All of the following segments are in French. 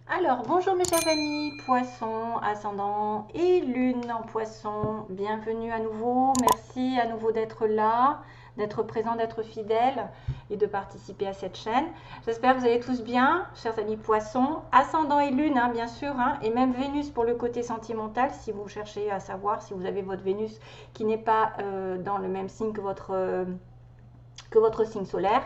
Alors, bonjour mes chers amis, poisson, ascendant et lune en poisson. Bienvenue à nouveau, merci à nouveau d'être là, d'être présent, d'être fidèle et de participer à cette chaîne. J'espère que vous allez tous bien, chers amis poissons. Ascendant et lune, hein, bien sûr, hein, et même Vénus pour le côté sentimental, si vous cherchez à savoir si vous avez votre Vénus qui n'est pas dans le même signe que votre signe solaire.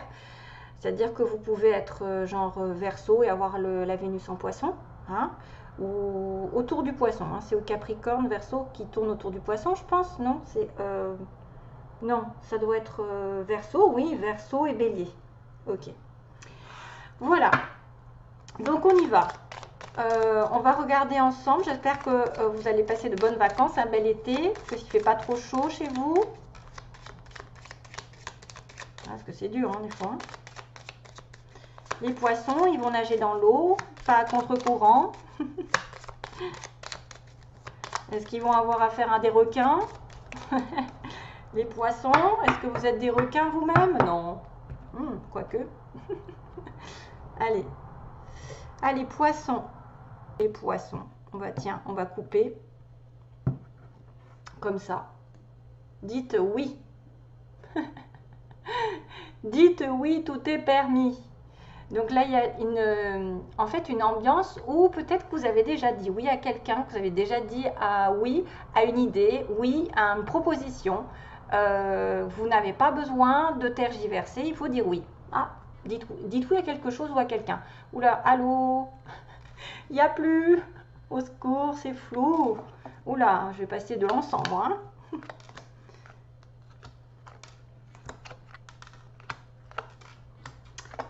C'est-à-dire que vous pouvez être genre Verseau et avoir la Vénus en poisson, hein, ou autour du poisson. Hein, c'est au Capricorne, Verseau qui tourne autour du poisson, je pense. Non, non, ça doit être Verseau, oui, Verseau et Bélier. Ok. Voilà. Donc on y va. On va regarder ensemble. J'espère que vous allez passer de bonnes vacances, un bel été, qu'il ne fait pas trop chaud chez vous. Parce que c'est dur, hein, des fois. Les poissons, ils vont nager dans l'eau, pas à contre-courant. Est-ce qu'ils vont avoir affaire à des requins? Les poissons, est-ce que vous êtes des requins vous-même? Non. Quoique. Allez. Allez, poissons. Les poissons. On va couper. Comme ça. Dites oui. Dites oui, tout est permis. Donc là, il y a en fait une ambiance où peut-être que vous avez déjà dit oui à quelqu'un, que vous avez déjà dit oui à une idée, oui à une proposition. Vous n'avez pas besoin de tergiverser, il faut dire oui. Ah, dites oui à quelque chose ou à quelqu'un. Oula, allô, il n'y a plus, au secours, c'est flou. Oula, je vais passer de l'ensemble, hein.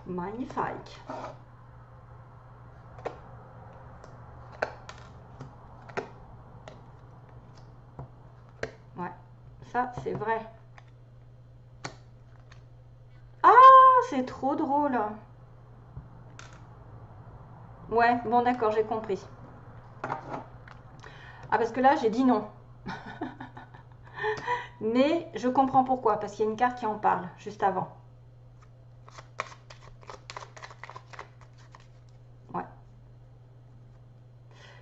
Magnifique. Ouais, ça c'est vrai. Ah, c'est trop drôle. Ouais, bon d'accord, j'ai compris. Ah, parce que là, j'ai dit non. Mais je comprends pourquoi, parce qu'il y a une carte qui en parle juste avant. Ouais.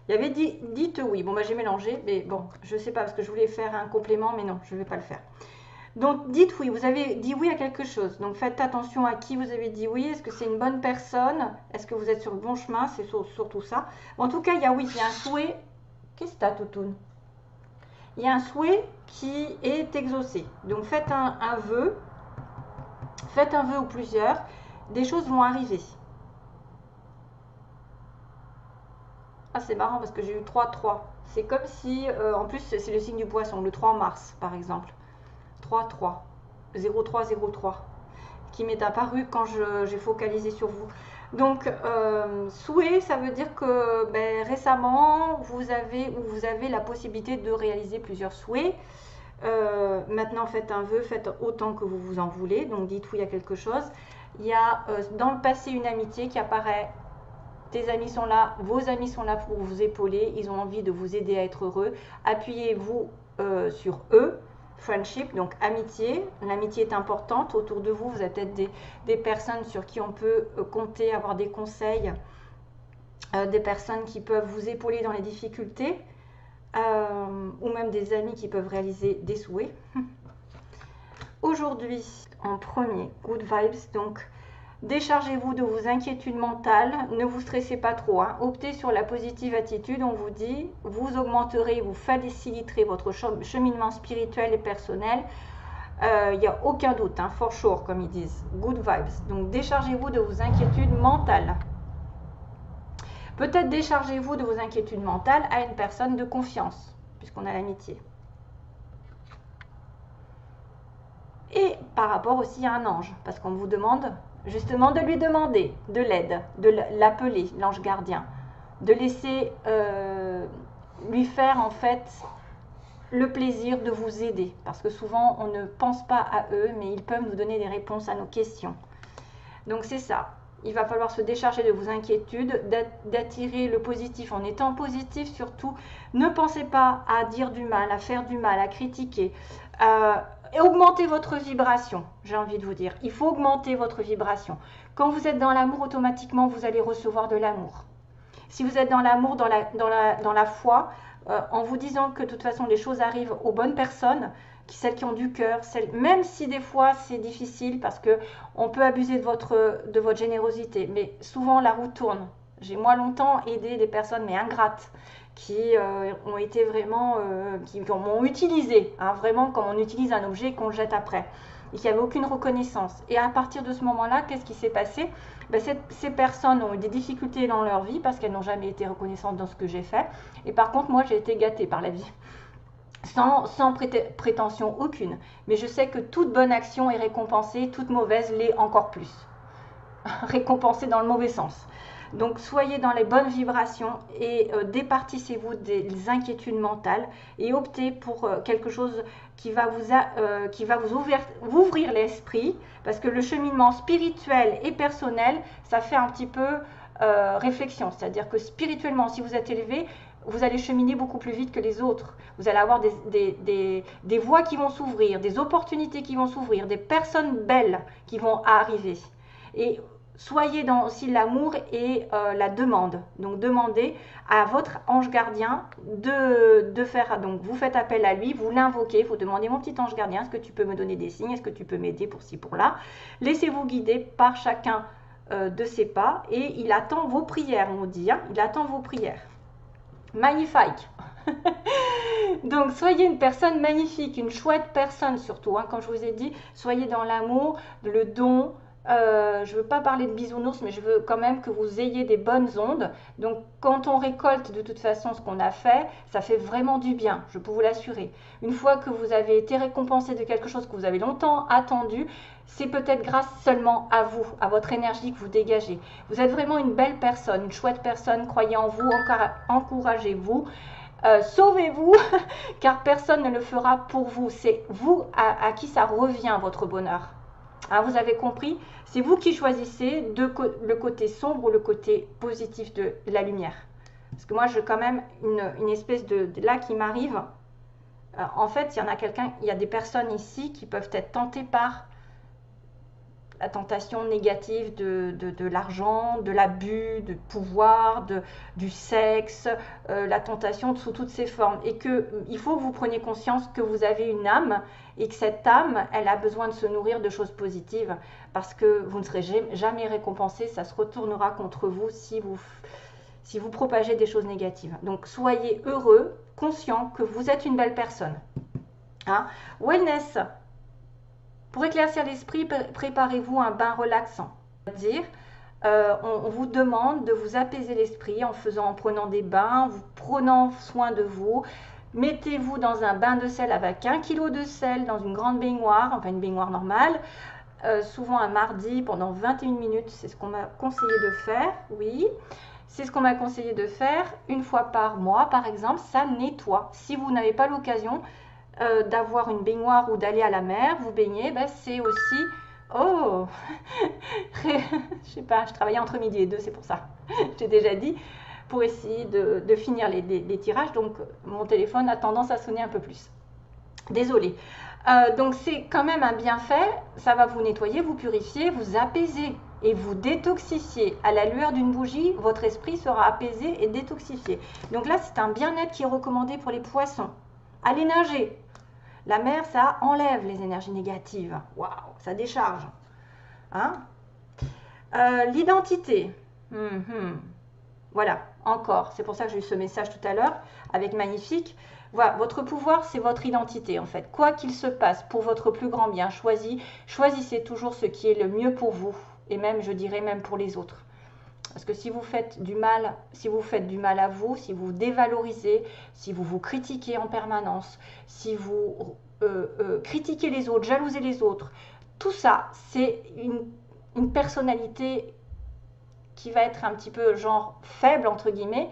Il y avait dit, dites oui. Bon, bah j'ai mélangé, mais bon, je sais pas, parce que je voulais faire un complément, mais non, je ne vais pas le faire. Donc, dites oui. Vous avez dit oui à quelque chose. Donc, faites attention à qui vous avez dit oui. Est-ce que c'est une bonne personne? Est-ce que vous êtes sur le bon chemin? C'est surtout ça. Bon, en tout cas, il y a oui, il y a un souhait. Qu'est-ce que t'as, Toutoune? Il y a un souhait qui est exaucé. Donc, faites un vœu. Faites un vœu ou plusieurs. Des choses vont arriver. Ah, c'est marrant parce que j'ai eu 3-3. C'est comme si, en plus, c'est le signe du poisson, le 3 mars, par exemple. 3-3. 0303. Qui m'est apparu quand j'ai focalisé sur vous. Donc, souhait, ça veut dire que récemment, vous avez la possibilité de réaliser plusieurs souhaits. Maintenant, faites un vœu, faites autant que vous vous en voulez. Donc, dites oui à quelque chose. Il y a dans le passé une amitié qui apparaît. Tes amis sont là, vos amis sont là pour vous épauler, ils ont envie de vous aider à être heureux. Appuyez-vous sur eux. Friendship, donc amitié. L'amitié est importante. Autour de vous, vous avez peut-être des personnes sur qui on peut compter, avoir des conseils, des personnes qui peuvent vous épauler dans les difficultés, ou même des amis qui peuvent réaliser des souhaits. Aujourd'hui, en premier, good vibes, donc déchargez-vous de vos inquiétudes mentales, ne vous stressez pas trop, hein. Optez sur la positive attitude, on vous dit, vous augmenterez, vous faciliterez votre cheminement spirituel et personnel. Il n'y a aucun doute, hein, for sure, comme ils disent, good vibes. Donc déchargez-vous de vos inquiétudes mentales. Peut-être déchargez-vous de vos inquiétudes mentales à une personne de confiance, puisqu'on a l'amitié. Et par rapport aussi à un ange, parce qu'on vous demande justement de lui demander de l'aide, de l'appeler, l'ange gardien, de laisser lui faire en fait le plaisir de vous aider, parce que souvent on ne pense pas à eux, mais ils peuvent nous donner des réponses à nos questions. Donc c'est ça, il va falloir se décharger de vos inquiétudes, d'attirer le positif en étant positif surtout. Ne pensez pas à dire du mal, à faire du mal, à critiquer. Et augmentez votre vibration, j'ai envie de vous dire. Il faut augmenter votre vibration. Quand vous êtes dans l'amour, automatiquement, vous allez recevoir de l'amour. Si vous êtes dans l'amour, dans la foi, en vous disant que de toute façon les choses arrivent aux bonnes personnes, celles qui ont du cœur, même si des fois c'est difficile parce que on peut abuser de votre générosité, mais souvent la roue tourne. J'ai moi longtemps aidé des personnes mais ingrates qui ont été vraiment, qui m'ont utilisé, hein, vraiment comme on utilise un objet qu'on jette après, et qui n'avaient aucune reconnaissance. Et à partir de ce moment-là, qu'est-ce qui s'est passé? Ben, ces personnes ont eu des difficultés dans leur vie parce qu'elles n'ont jamais été reconnaissantes dans ce que j'ai fait. Et par contre, moi, j'ai été gâtée par la vie. Sans prétention aucune. Mais je sais que toute bonne action est récompensée, toute mauvaise l'est encore plus. Récompensée dans le mauvais sens. Donc soyez dans les bonnes vibrations et départissez-vous des inquiétudes mentales et optez pour quelque chose qui va vous ouvrir l'esprit, parce que le cheminement spirituel et personnel, ça fait un petit peu réflexion. C'est-à-dire que spirituellement, si vous êtes élevé, vous allez cheminer beaucoup plus vite que les autres. Vous allez avoir des voies qui vont s'ouvrir, des opportunités qui vont s'ouvrir, des personnes belles qui vont arriver. Et soyez dans aussi l'amour et la demande. Donc demandez à votre ange gardien de faire, donc vous faites appel à lui, vous l'invoquez, vous demandez: mon petit ange gardien, est-ce que tu peux me donner des signes, est-ce que tu peux m'aider pour ci, pour là. Laissez-vous guider par chacun de ses pas et il attend vos prières, on dit, hein, il attend vos prières. Magnifique. Donc soyez une personne magnifique, une chouette personne surtout, hein, comme je vous ai dit, soyez dans l'amour, le don. Je ne veux pas parler de bisounours, mais je veux quand même que vous ayez des bonnes ondes. Donc quand on récolte de toute façon ce qu'on a fait, ça fait vraiment du bien, je peux vous l'assurer. Une fois que vous avez été récompensé de quelque chose que vous avez longtemps attendu, c'est peut-être grâce seulement à vous, à votre énergie que vous dégagez. Vous êtes vraiment une belle personne, une chouette personne, croyez en vous, encouragez-vous. Sauvez-vous, car personne ne le fera pour vous. C'est vous à qui ça revient, votre bonheur. Hein, vous avez compris? C'est vous qui choisissez le côté sombre ou le côté positif de la lumière. Parce que moi, j'ai quand même une espèce de là qui m'arrive. En fait, il y a des personnes ici qui peuvent être tentées par la tentation négative de l'argent, de l'abus, de pouvoir, du sexe, la tentation sous toutes ses formes. Et qu'il faut que vous preniez conscience que vous avez une âme et que cette âme, elle a besoin de se nourrir de choses positives parce que vous ne serez jamais récompensé, ça se retournera contre vous si vous propagez des choses négatives. Donc soyez heureux, conscient que vous êtes une belle personne. Hein? Wellness. Pour éclaircir l'esprit, préparez-vous un bain relaxant. C'est-à-dire, on vous demande de vous apaiser l'esprit en prenant des bains, en vous prenant soin de vous. Mettez-vous dans un bain de sel avec 1 kg de sel dans une grande baignoire, enfin une baignoire normale, souvent un mardi pendant 21 minutes, c'est ce qu'on m'a conseillé de faire, oui. C'est ce qu'on m'a conseillé de faire une fois par mois, par exemple, ça nettoie. Si vous n'avez pas l'occasion d'avoir une baignoire ou d'aller à la mer, vous baignez, ben c'est aussi... Oh je sais pas, je travaillais entre midi et 2, c'est pour ça. J'ai déjà dit, pour essayer de finir les tirages, donc mon téléphone a tendance à sonner un peu plus. Désolée. Donc c'est quand même un bienfait, ça va vous nettoyer, vous purifier, vous apaiser et vous détoxifier. À la lueur d'une bougie, votre esprit sera apaisé et détoxifié. Donc là, c'est un bien-être qui est recommandé pour les poissons. Allez nager. La mer, ça enlève les énergies négatives. Waouh, ça décharge. Hein? L'identité. Voilà, encore. C'est pour ça que j'ai eu ce message tout à l'heure avec Magnifique. Voilà, votre pouvoir, c'est votre identité en fait. Quoi qu'il se passe, pour votre plus grand bien, choisissez toujours ce qui est le mieux pour vous. Et même, je dirais, même pour les autres. Parce que si vous faites du mal à vous, si vous dévalorisez, si vous vous critiquez en permanence, si vous critiquez les autres, jalousez les autres, tout ça, c'est une personnalité qui va être un petit peu genre faible, entre guillemets,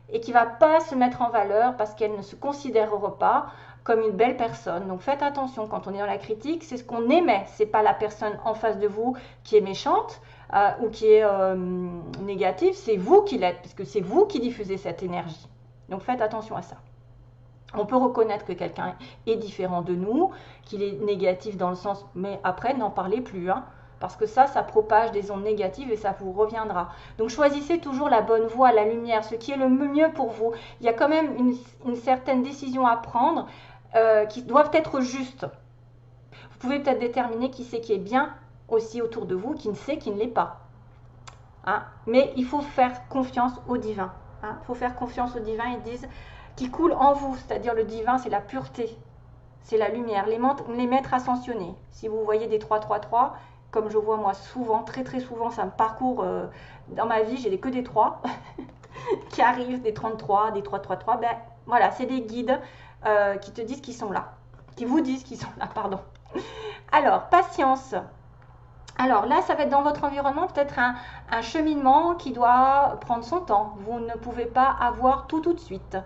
et qui ne va pas se mettre en valeur parce qu'elle ne se considérera pas comme une belle personne. Donc faites attention, quand on est dans la critique, c'est ce qu'on émet, c'est pas la personne en face de vous qui est méchante, ou qui est négatif, c'est vous qui l'êtes, parce que c'est vous qui diffusez cette énergie. Donc faites attention à ça. On peut reconnaître que quelqu'un est différent de nous, qu'il est négatif dans le sens, mais après, n'en parlez plus. Hein. parce que ça propage des ondes négatives et ça vous reviendra. Donc choisissez toujours la bonne voie, la lumière, ce qui est le mieux pour vous. Il y a quand même une certaine décision à prendre qui doivent être justes. Vous pouvez peut-être déterminer qui c'est qui est bien aussi autour de vous, qui ne sait, qui ne l'est pas. Hein? Mais il faut faire confiance au divin. Hein? Il faut faire confiance au divin, ils disent, qui coule en vous, c'est-à-dire le divin, c'est la pureté, c'est la lumière, les maîtres ascensionnés. Si vous voyez des 3-3-3, comme je vois moi souvent, très très souvent, ça me parcourt dans ma vie, j'ai que des 3 qui arrivent, des 33, des 3-3-3, ben voilà, c'est des guides qui te disent qu'ils sont là, qui vous disent qu'ils sont là, pardon. Alors, patience. Alors là, ça va être dans votre environnement peut-être un cheminement qui doit prendre son temps. Vous ne pouvez pas avoir tout de suite.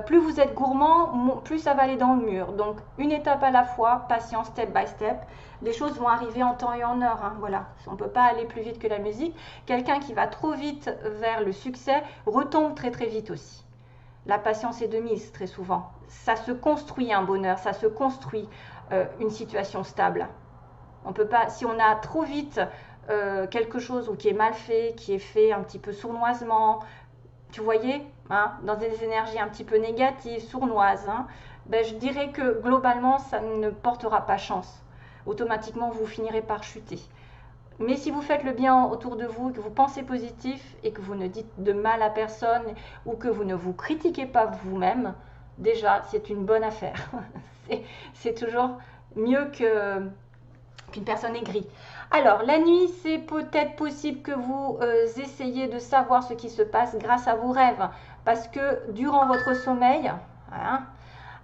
Plus vous êtes gourmand, plus ça va aller dans le mur. Donc, une étape à la fois, patience, step by step. Les choses vont arriver en temps et en heure. Hein, voilà. On ne peut pas aller plus vite que la musique. Quelqu'un qui va trop vite vers le succès retombe très très vite aussi. La patience est de mise très souvent. Ça se construit un bonheur, ça se construit une situation stable. On peut pas, si on a trop vite quelque chose ou qui est mal fait, qui est fait un petit peu sournoisement, tu voyez, hein, dans des énergies un petit peu négatives, sournoises, hein, ben, je dirais que globalement, ça ne portera pas chance. Automatiquement, vous finirez par chuter. Mais si vous faites le bien autour de vous, que vous pensez positif et que vous ne dites de mal à personne ou que vous ne vous critiquez pas vous-même, déjà, c'est une bonne affaire. C'est toujours mieux qu'une personne aigrie. Alors, la nuit, c'est peut-être possible que vous essayiez de savoir ce qui se passe grâce à vos rêves. Parce que durant votre sommeil, hein,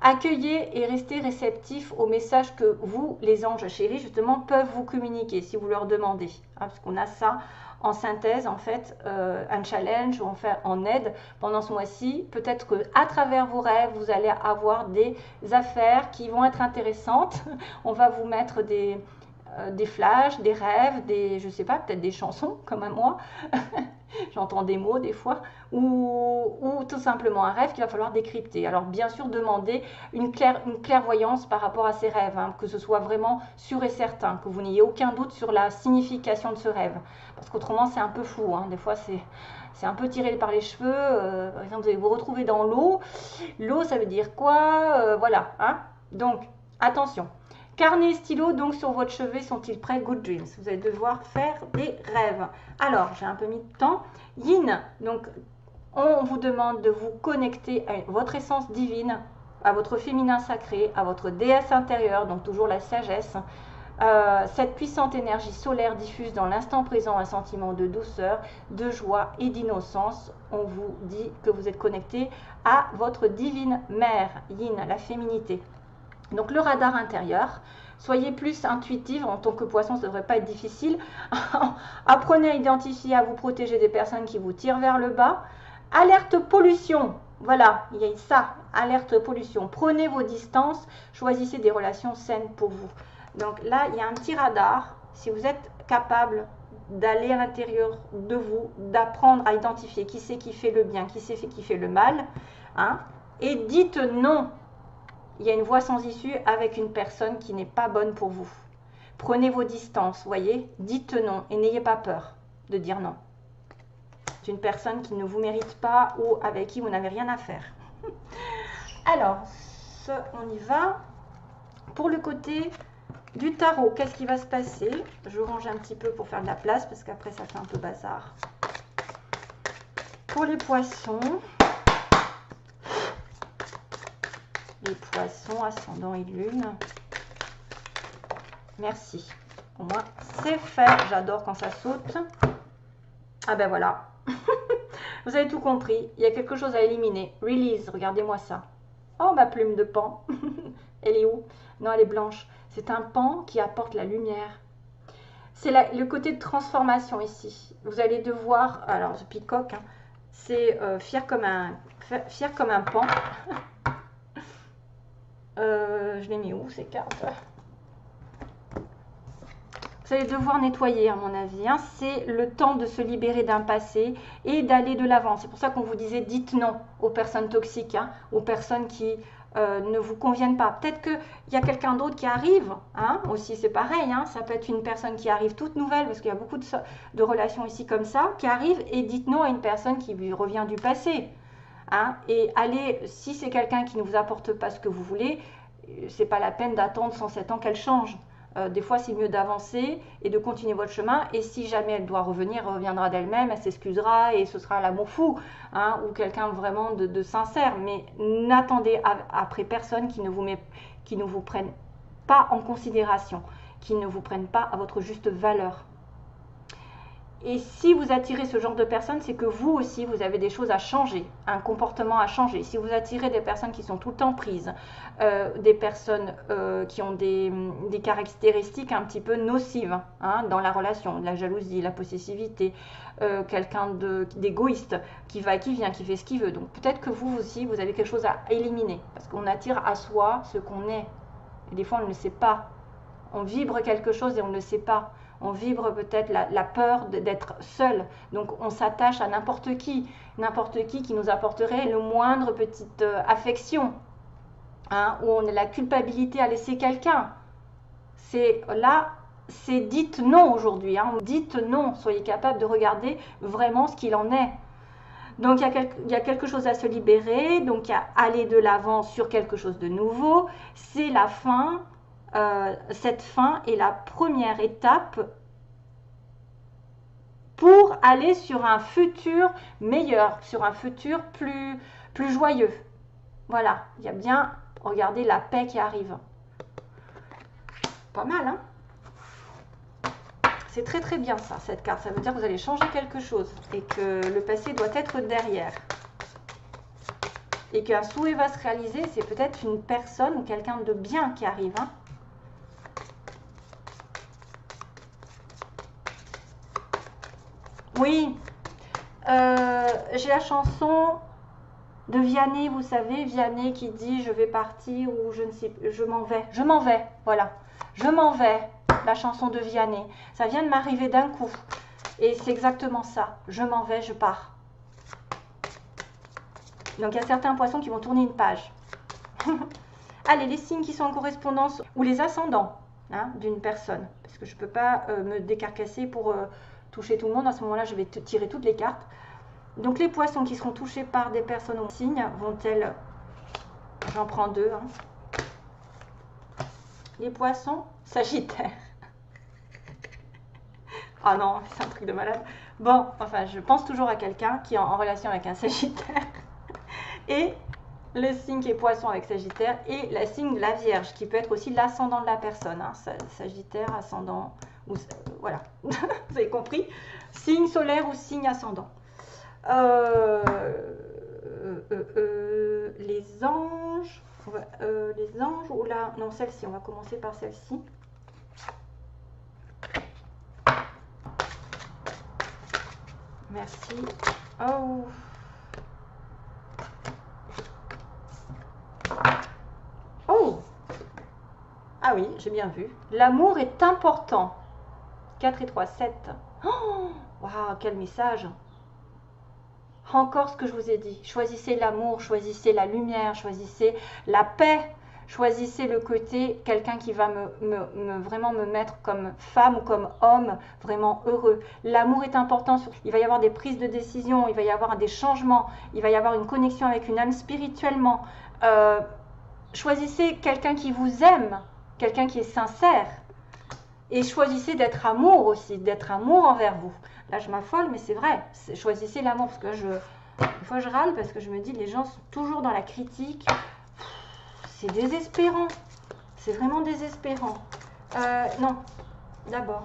accueillez et restez réceptifs aux messages que vous, les anges chéris, justement, peuvent vous communiquer si vous leur demandez. Hein, parce qu'on a ça en synthèse, en fait, un challenge ou en aide pendant ce mois-ci. Peut-être qu'à travers vos rêves, vous allez avoir des affaires qui vont être intéressantes. On va vous mettre des flashs, des rêves, je sais pas, peut-être des chansons comme à moi. J'entends des mots des fois, ou tout simplement un rêve qu'il va falloir décrypter. Alors bien sûr, demandez une clairvoyance par rapport à ces rêves, hein, que ce soit vraiment sûr et certain, que vous n'ayez aucun doute sur la signification de ce rêve. Parce qu'autrement, c'est un peu flou. Hein. Des fois, c'est un peu tiré par les cheveux. Par exemple, vous allez vous retrouver dans l'eau. L'eau, ça veut dire quoi? Voilà. Hein. Donc, attention. Carnet et stylo, donc sur votre chevet, sont-ils prêts? Good dreams. Vous allez devoir faire des rêves. Alors, j'ai un peu mis de temps. Yin, donc on vous demande de vous connecter à votre essence divine, à votre féminin sacré, à votre déesse intérieure, donc toujours la sagesse. Cette puissante énergie solaire diffuse dans l'instant présent un sentiment de douceur, de joie et d'innocence. On vous dit que vous êtes connecté à votre divine mère, Yin, la féminité. Donc le radar intérieur, soyez plus intuitive, en tant que poisson ça ne devrait pas être difficile. Apprenez à identifier, à vous protéger des personnes qui vous tirent vers le bas. Alerte pollution, voilà, il y a ça, alerte pollution. Prenez vos distances, choisissez des relations saines pour vous. Donc là, il y a un petit radar, si vous êtes capable d'aller à l'intérieur de vous, d'apprendre à identifier qui c'est qui fait le bien, qui c'est qui fait le mal, hein, et dites non. Il y a une voie sans issue avec une personne qui n'est pas bonne pour vous. Prenez vos distances, voyez, dites non et n'ayez pas peur de dire non. C'est une personne qui ne vous mérite pas ou avec qui vous n'avez rien à faire. Alors, on y va. Pour le côté du tarot, qu'est-ce qui va se passer? Je range un petit peu pour faire de la place parce qu'après ça fait un peu bazar. Pour les poissons... Les poissons, ascendant et lune. Merci. Au moins, c'est fait. J'adore quand ça saute. Ah ben voilà. Vous avez tout compris. Il y a quelque chose à éliminer. Release, regardez-moi ça. Oh, ma plume de pan. Elle est où? Non, elle est blanche. C'est un pan qui apporte la lumière. C'est le côté de transformation ici. Vous allez devoir... Alors, ce peacock, hein, c'est fier comme un pan. Je l'ai mis où ces cartes? Vous allez devoir nettoyer à mon avis. Hein. C'est le temps de se libérer d'un passé et d'aller de l'avant. C'est pour ça qu'on vous disait dites non aux personnes toxiques, hein, aux personnes qui ne vous conviennent pas. Peut-être qu'il y a quelqu'un d'autre qui arrive, hein, aussi c'est pareil, hein, ça peut être une personne qui arrive toute nouvelle, parce qu'il y a beaucoup de relations ici comme ça, qui arrive et dites non à une personne qui lui revient du passé. Hein, et allez, si c'est quelqu'un qui ne vous apporte pas ce que vous voulez, c'est pas la peine d'attendre 107 ans qu'elle change. Des fois, c'est mieux d'avancer et de continuer votre chemin. Et si jamais elle doit revenir, elle reviendra d'elle-même, elle s'excusera et ce sera l'amour fou, hein, ou quelqu'un vraiment de sincère. Mais n'attendez après personne qui ne vous prenne pas en considération, qui ne vous prenne pas à votre juste valeur. Et si vous attirez ce genre de personnes, c'est que vous aussi, vous avez des choses à changer, un comportement à changer. Si vous attirez des personnes qui sont tout le temps prises, des personnes qui ont des caractéristiques un petit peu nocives, hein, dans la relation, la jalousie, la possessivité, quelqu'un d'égoïste, qui va et qui vient, qui fait ce qu'il veut. Donc peut-être que vous aussi, vous avez quelque chose à éliminer, parce qu'on attire à soi ce qu'on est. Et des fois, on ne le sait pas. On vibre quelque chose et on ne le sait pas. On vibre peut-être la peur d'être seul. Donc on s'attache à n'importe qui nous apporterait le moindre petite affection, hein, où on a la culpabilité à laisser quelqu'un. C'est là, c'est dites non aujourd'hui. Hein, dites non, soyez capable de regarder vraiment ce qu'il en est. Donc il y a quelque chose à se libérer, donc il y a aller de l'avant sur quelque chose de nouveau. C'est la fin. Cette fin est la première étape pour aller sur un futur meilleur, sur un futur plus joyeux. Voilà, il y a bien, regardez la paix qui arrive. Pas mal, hein? C'est très très bien ça, cette carte. Ça veut dire que vous allez changer quelque chose et que le passé doit être derrière. Et qu'un souhait va se réaliser, c'est peut-être une personne ou quelqu'un de bien qui arrive, hein? Oui, j'ai la chanson de Vianney, vous savez, Vianney qui dit je vais partir ou je ne sais, je m'en vais, voilà, je m'en vais, la chanson de Vianney. Ça vient de m'arriver d'un coup et c'est exactement ça, je m'en vais, je pars. Donc il y a certains poissons qui vont tourner une page. Allez, les signes qui sont en correspondance ou les ascendants, hein, d'une personne, parce que je ne peux pas me décarcasser pour toucher tout le monde. À ce moment-là, je vais tirer toutes les cartes. Donc les poissons qui seront touchés par des personnes au signe vont-elles... J'en prends deux. Hein. Les poissons, Sagittaire. Ah non, c'est un truc de malade. Bon, enfin, je pense toujours à quelqu'un qui est en relation avec un Sagittaire. Et le signe qui est poisson avec Sagittaire et le signe de la Vierge, qui peut être aussi l'ascendant de la personne. Hein. Sagittaire, ascendant, ou, voilà, vous avez compris. Signe solaire ou signe ascendant. Les anges, ou là, non, celle-ci, on va commencer par celle-ci. Merci. Oh. Oh. Ah oui, j'ai bien vu. L'amour est important. 4 et 3, 7. Oh, waouh, quel message. Encore ce que je vous ai dit. Choisissez l'amour, choisissez la lumière, choisissez la paix. Choisissez le côté, quelqu'un qui va vraiment me mettre comme femme ou comme homme vraiment heureux. L'amour est important. Il va y avoir des prises de décision, il va y avoir des changements, il va y avoir une connexion avec une âme spirituellement. Choisissez quelqu'un qui vous aime, quelqu'un qui est sincère. Et choisissez d'être amour aussi, d'être amour envers vous. Là, je m'affole, mais c'est vrai. Choisissez l'amour, parce que des fois, je râle parce que je me dis, les gens sont toujours dans la critique. C'est désespérant. C'est vraiment désespérant. Non, d'abord.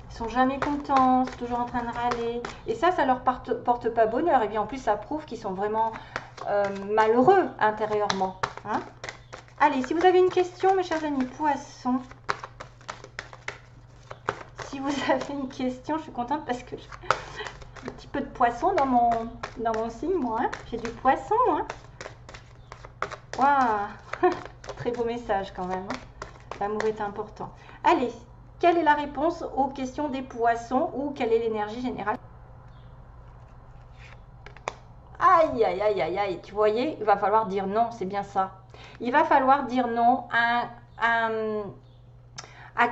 Ils sont jamais contents, c'est toujours en train de râler. Et ça leur porte pas bonheur. Et bien, en plus, ça prouve qu'ils sont vraiment malheureux intérieurement. Hein? Allez, si vous avez une question, mes chers amis poissons, si vous avez une question, je suis contente parce que j'ai un petit peu de poisson dans mon signe, moi. Hein. J'ai du poisson. Hein. Waouh. Très beau message quand même. Hein. L'amour est important. Allez, quelle est la réponse aux questions des poissons ou quelle est l'énergie générale? Aïe, aïe, aïe, aïe, aïe. Tu voyais, il va falloir dire non, c'est bien ça. Il va falloir dire non à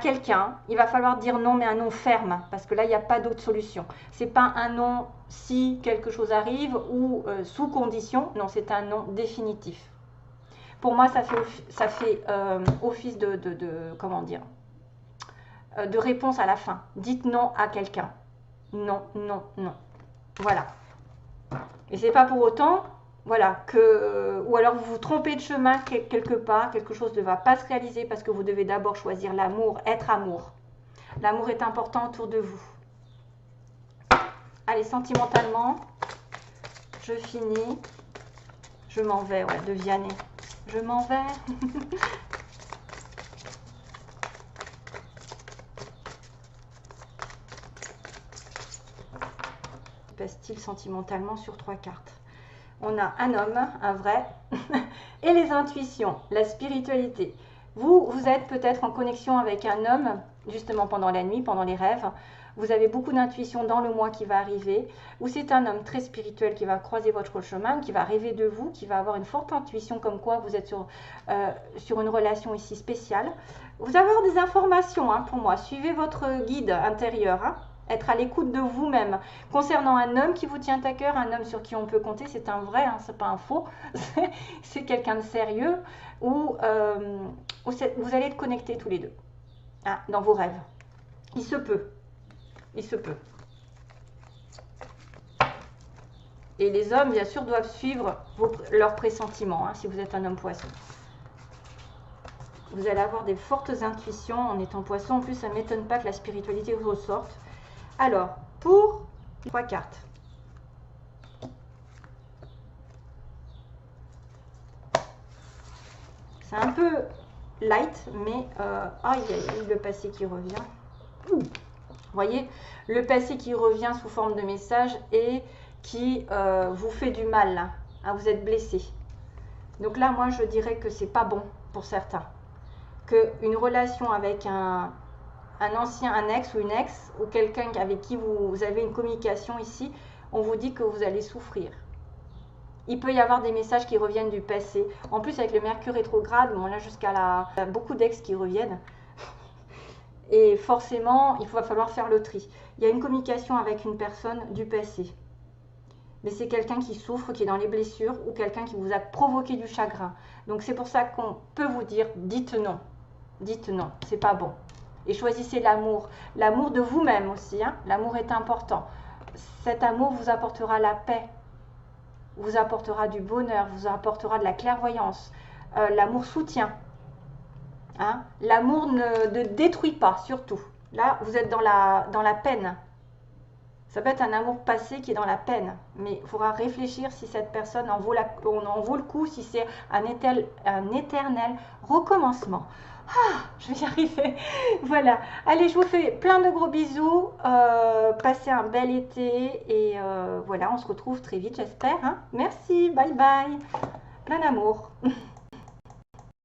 quelqu'un. Il va falloir dire non, mais un non ferme, parce que là, il n'y a pas d'autre solution. C'est pas un non si quelque chose arrive ou sous condition. Non, c'est un non définitif. Pour moi, ça fait office comment dire, de réponse à la fin. Dites non à quelqu'un. Non, non, non. Voilà. Et c'est pas pour autant, voilà, que, ou alors vous vous trompez de chemin quelque part, quelque chose ne va pas se réaliser parce que vous devez d'abord choisir l'amour, être amour. L'amour est important autour de vous. Allez, sentimentalement, je finis. Je m'en vais, ouais, de Vianney. Je m'en vais. Passe-t-il sentimentalement sur 3 cartes? On a un homme, un vrai, et les intuitions, la spiritualité. Vous êtes peut-être en connexion avec un homme, justement pendant la nuit, pendant les rêves. Vous avez beaucoup d'intuition dans le mois qui va arriver, ou c'est un homme très spirituel qui va croiser votre chemin, qui va rêver de vous, qui va avoir une forte intuition comme quoi vous êtes sur une relation ici spéciale. Vous allez avoir des informations pour moi. Suivez votre guide intérieur. Être à l'écoute de vous-même. Concernant un homme qui vous tient à cœur, un homme sur qui on peut compter, c'est un vrai, c'est pas un faux, c'est quelqu'un de sérieux, où vous allez être connectés tous les deux, dans vos rêves. Il se peut. Il se peut. Et les hommes, bien sûr, doivent suivre leurs pressentiments, si vous êtes un homme poisson. Vous allez avoir des fortes intuitions en étant poisson. En plus, ça ne m'étonne pas que la spiritualité vous ressorte. Alors, pour 3 cartes. C'est un peu light, mais aïe, le passé qui revient. Vous voyez, le passé qui revient sous forme de message et qui vous fait du mal, là. Vous êtes blessé. Donc là, moi, je dirais que c'est pas bon pour certains. Qu'une relation avec un ancien, un ex ou une ex, ou quelqu'un avec qui vous avez une communication ici, on vous dit que vous allez souffrir. Il peut y avoir des messages qui reviennent du passé. En plus, avec le Mercure rétrograde, on a jusqu'à beaucoup d'ex qui reviennent. Et forcément, il va falloir faire le tri. Il y a une communication avec une personne du passé. Mais c'est quelqu'un qui souffre, qui est dans les blessures, ou quelqu'un qui vous a provoqué du chagrin. Donc c'est pour ça qu'on peut vous dire, dites non. Dites non, c'est pas bon. Et choisissez l'amour. L'amour de vous-même aussi. L'amour est important. Cet amour vous apportera la paix, vous apportera du bonheur, vous apportera de la clairvoyance. L'amour soutient. L'amour ne détruit pas, surtout. Là, vous êtes dans la peine. Ça peut être un amour passé qui est dans la peine. Mais il faudra réfléchir si cette personne en vaut le coup, si c'est un éternel recommencement. Je vais y arriver. Voilà. Allez, je vous fais plein de gros bisous. Passez un bel été. Et voilà, on se retrouve très vite, j'espère. Merci. Bye bye. Plein d'amour.